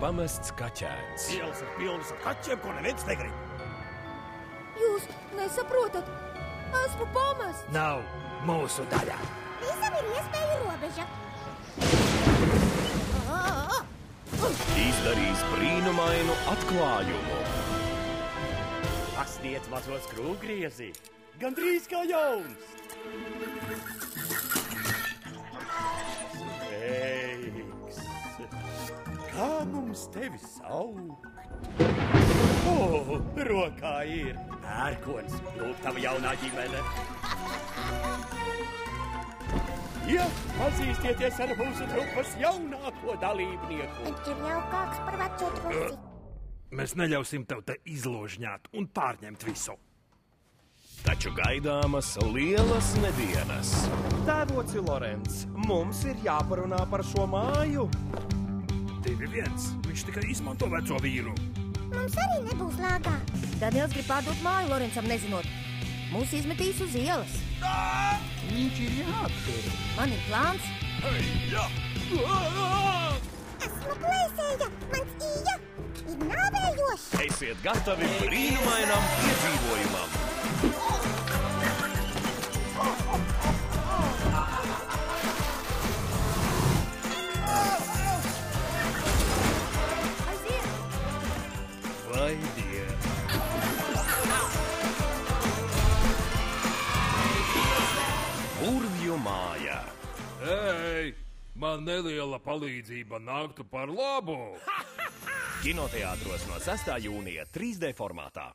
pamests kaķēns. Ielas ir pilnas ar kaķiem, ko neviens negrib. Jūs nesaprotat, esmu pamests. Nav mūsu daļa. Visam ir iespēju robeža. Izdarījis brīnumainu atklājumu. Pasniedz mazos krūgriezi. Gandrīz kā jauns. Sveiks. Kā mums tevi saukt? Rokā ir pērkons. Lūk, tava jaunā ģimene. Ja pazīstieties ar mūsu trupas jaunāko dalībnieku. Viņš ir jaukāks par veco trusi. Mēs neļausim tev te izložņāt un pārņemt visu. Taču gaidāmas lielas nedienas. Tēvoci Lorenz, mums ir jāparunā par šo māju. 2-1. Viņš tikai izmanto veco vīru. Mums arī nebūs lāgā. Daniels grib pārdot māju Lorencam nezinot. Mūs izmetīs uz ielas. Viņš ir jāattur. Man ir plāns. Esmu plēsēja, mans īja ir nāvējošs. Esiet gatavi brīnumainam piedzīvojumam. Vai Dievs! Burvju māja. Ei, man neliela palīdzība nāktu par labu. Kinoteātros no 6. jūnija 3D formātā.